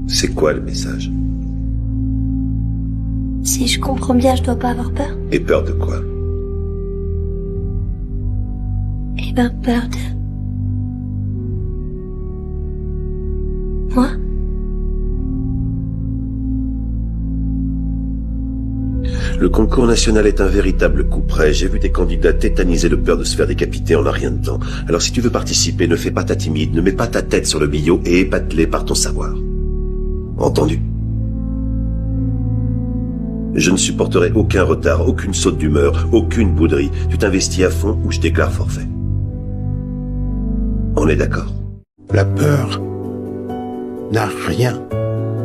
C'est quoi le message? Si je comprends bien, je dois pas avoir peur. Et peur de quoi? Eh ben, peur de... moi. Le concours national est un véritable coup près. J'ai vu des candidats tétanisés de peur de se faire décapiter en un rien de temps. Alors si tu veux participer, ne fais pas ta timide, ne mets pas ta tête sur le billot et épate-les par ton savoir. Entendu? Je ne supporterai aucun retard, aucune saute d'humeur, aucune bouderie. Tu t'investis à fond ou je déclare forfait. On est d'accord? La peur n'a rien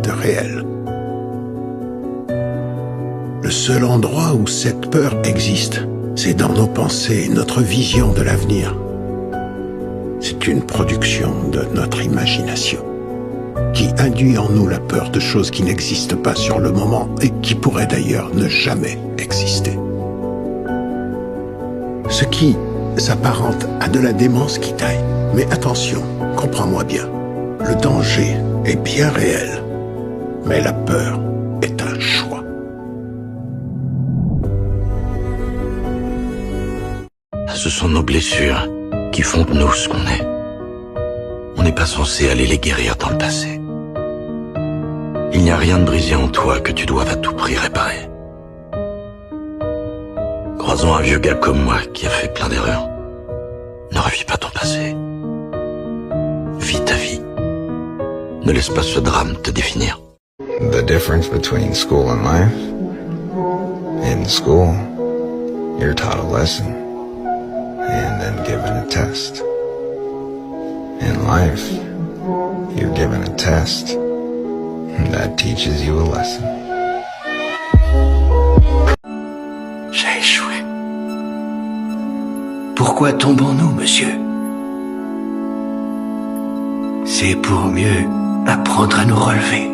de réel. Le seul endroit où cette peur existe, c'est dans nos pensées, notre vision de l'avenir. C'est une production de notre imagination, qui induit en nous la peur de choses qui n'existent pas sur le moment et qui pourraient d'ailleurs ne jamais exister. Ce qui s'apparente à de la démence qui taille. Mais attention, comprends-moi bien, le danger est bien réel, mais la peur est un choix. Ce sont nos blessures qui font de nous ce qu'on est. On n'est pas censé aller les guérir dans le passé. Il n'y a rien de brisé en toi que tu doives à tout prix réparer. Croisons un vieux gars comme moi qui a fait plein d'erreurs. Ne revis pas ton passé. Vis ta vie. Ne laisse pas ce drame te définir. The difference between school and life. In school, you're taught a lesson and then given a test. In life, you're given a test and that teaches you a lesson. J'ai échoué. Pourquoi tombons-nous, monsieur? C'est pour mieux apprendre à nous relever.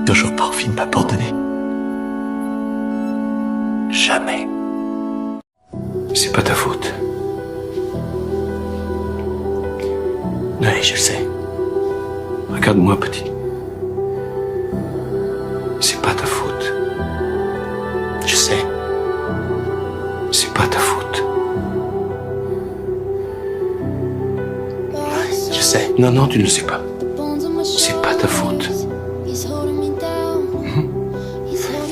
Toujours pas envie de m'abandonner. Jamais. C'est pas ta faute. Oui, je sais. Regarde-moi, petit. C'est pas ta faute. Je sais. C'est pas ta faute. Je sais. Non, non, tu ne le sais pas. C'est pas ta faute.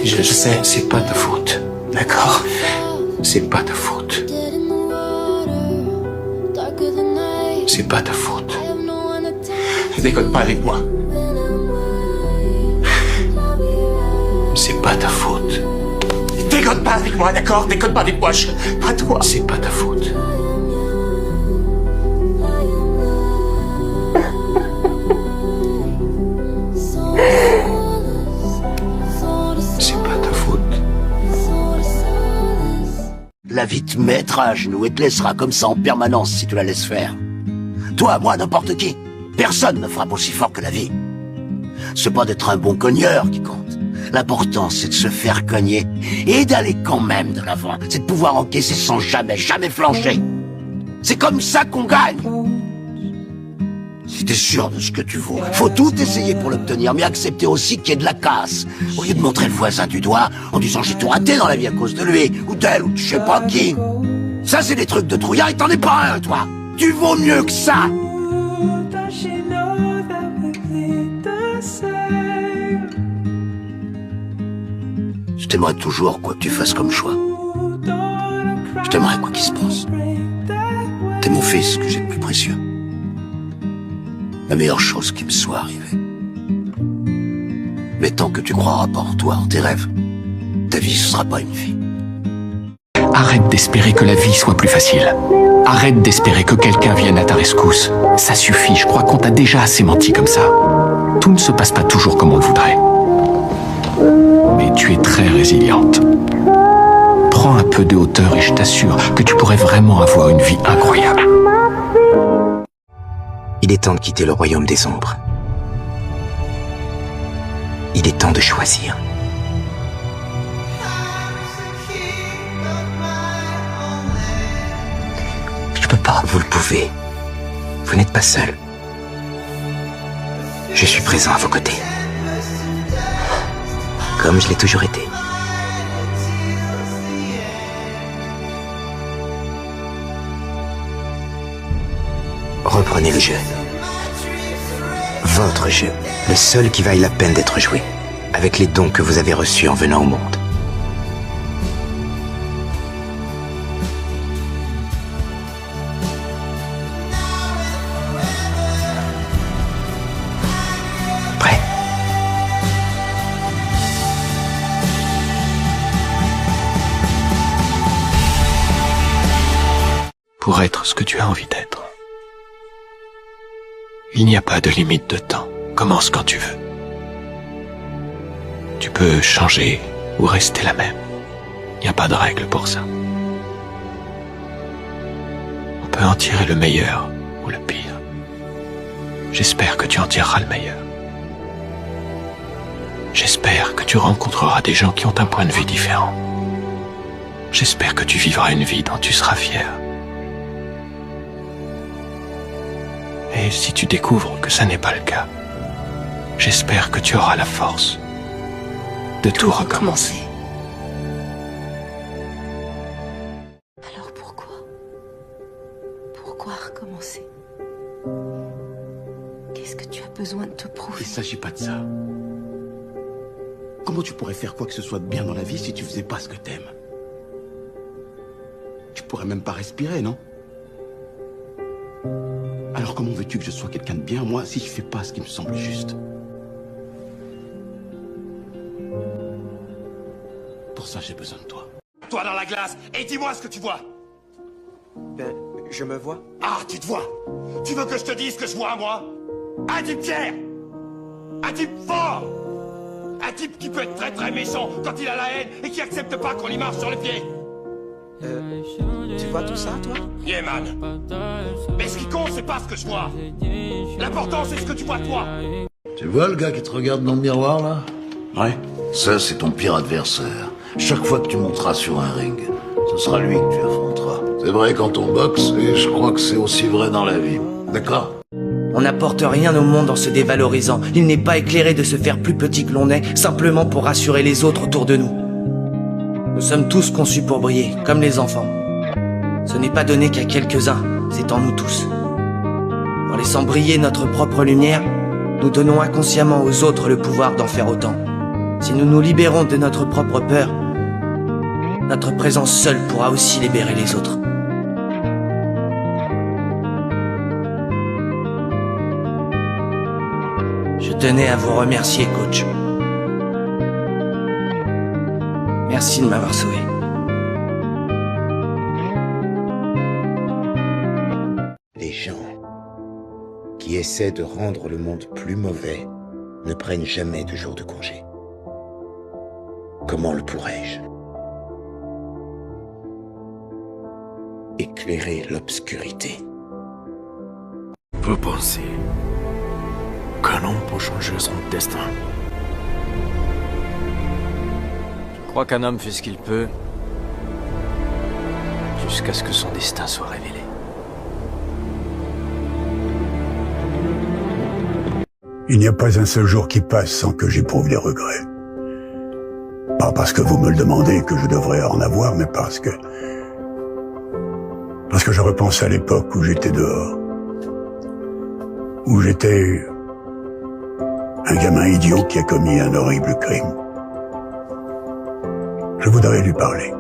Je sais, c'est pas ta faute. D'accord? C'est pas ta faute. C'est pas ta faute. Déconne pas avec moi. C'est pas ta faute. Déconne pas avec moi, d'accord? Déconne pas avec moi, pas toi. C'est pas ta faute. C'est pas ta faute. La vie te mettra à genoux et te laissera comme ça en permanence si tu la laisses faire. Toi, moi, n'importe qui. Personne ne frappe aussi fort que la vie. C'est pas d'être un bon cogneur qui compte. L'important, c'est de se faire cogner et d'aller quand même de l'avant. C'est de pouvoir encaisser sans jamais flancher. C'est comme ça qu'on gagne. Si t'es sûr de ce que tu vaux, faut tout essayer pour l'obtenir, mais accepter aussi qu'il y ait de la casse. Au lieu de montrer le voisin du doigt en disant j'ai tout raté dans la vie à cause de lui, ou d'elle, ou je sais pas qui. Ça, c'est des trucs de trouillard et t'en es pas un, toi. Tu vaux mieux que ça. Je t'aimerais toujours quoi que tu fasses comme choix. Je t'aimerais quoi qu'il se passe. T'es mon fils que j'ai de plus précieux. La meilleure chose qui me soit arrivée. Mais tant que tu croiras pas en toi, en tes rêves, ta vie ce sera pas une vie. Arrête d'espérer que la vie soit plus facile. Arrête d'espérer que quelqu'un vienne à ta rescousse. Ça suffit, je crois qu'on t'a déjà assez menti comme ça. Tout ne se passe pas toujours comme on le voudrait. Mais tu es très résiliente. Prends un peu de hauteur et je t'assure que tu pourrais vraiment avoir une vie incroyable. Il est temps de quitter le royaume des ombres. Il est temps de choisir. Je peux pas. Vous le pouvez. Vous n'êtes pas seul. Je suis présent à vos côtés. Comme je l'ai toujours été. Reprenez le jeu. Votre jeu. Le seul qui vaille la peine d'être joué. Avec les dons que vous avez reçus en venant au monde. Prêt? Pour être ce que tu as envie d'être. Il n'y a pas de limite de temps. Commence quand tu veux. Tu peux changer ou rester la même. Il n'y a pas de règle pour ça. On peut en tirer le meilleur ou le pire. J'espère que tu en tireras le meilleur. J'espère que tu rencontreras des gens qui ont un point de vue différent. J'espère que tu vivras une vie dont tu seras fier. Et si tu découvres que ça n'est pas le cas, j'espère que tu auras la force de tout recommencer. Alors pourquoi? Pourquoi recommencer? Qu'est-ce que tu as besoin de te prouver? Il s'agit pas de ça. Comment tu pourrais faire quoi que ce soit de bien dans la vie si tu faisais pas ce que t'aimes? Tu pourrais même pas respirer, non? Alors comment veux-tu que je sois quelqu'un de bien, moi, si je fais pas ce qui me semble juste? Pour ça, j'ai besoin de toi. Toi dans la glace, et dis-moi ce que tu vois. Ben, je me vois. Ah, tu te vois? Tu veux que je te dise ce que je vois, moi? Un type fier! Un type fort! Un type qui peut être très très méchant quand il a la haine et qui accepte pas qu'on lui marche sur le pied. Tu vois tout ça, toi? Yeah, man. Mais ce qui compte, c'est pas ce que je vois. L'important, c'est ce que tu vois, toi. Tu vois le gars qui te regarde dans le miroir, là? Ouais. Ça, c'est ton pire adversaire. Chaque fois que tu monteras sur un ring, ce sera lui que tu affronteras. C'est vrai quand on boxe, et je crois que c'est aussi vrai dans la vie. D'accord? On n'apporte rien au monde en se dévalorisant. Il n'est pas éclairé de se faire plus petit que l'on est, simplement pour rassurer les autres autour de nous. Nous sommes tous conçus pour briller, comme les enfants. Ce n'est pas donné qu'à quelques-uns, c'est en nous tous. En laissant briller notre propre lumière, nous donnons inconsciemment aux autres le pouvoir d'en faire autant. Si nous nous libérons de notre propre peur, notre présence seule pourra aussi libérer les autres. Je tenais à vous remercier, coach. Merci de m'avoir sauvé. Les gens qui essaient de rendre le monde plus mauvais ne prennent jamais de jour de congé. Comment le pourrais-je? Éclairer l'obscurité. Vous pensez qu'un homme peut changer son destin? Je crois qu'un homme fait ce qu'il peut jusqu'à ce que son destin soit révélé. Il n'y a pas un seul jour qui passe sans que j'éprouve des regrets. Pas parce que vous me le demandez que je devrais en avoir, mais parce que je repense à l'époque où j'étais dehors. Où j'étais un gamin idiot qui a commis un horrible crime. Je voudrais lui parler.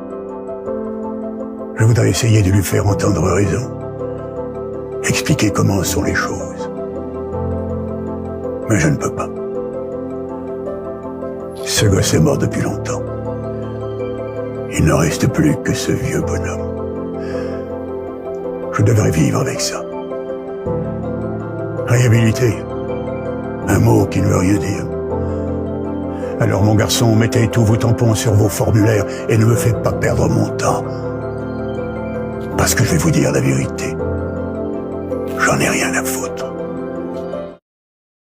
Je voudrais essayer de lui faire entendre raison. Expliquer comment sont les choses. Mais je ne peux pas. Ce gosse est mort depuis longtemps. Il ne reste plus que ce vieux bonhomme. Je devrais vivre avec ça. Réhabilité. Un mot qui ne veut rien dire. Alors mon garçon, mettez tous vos tampons sur vos formulaires et ne me faites pas perdre mon temps. Parce que je vais vous dire la vérité. J'en ai rien à foutre.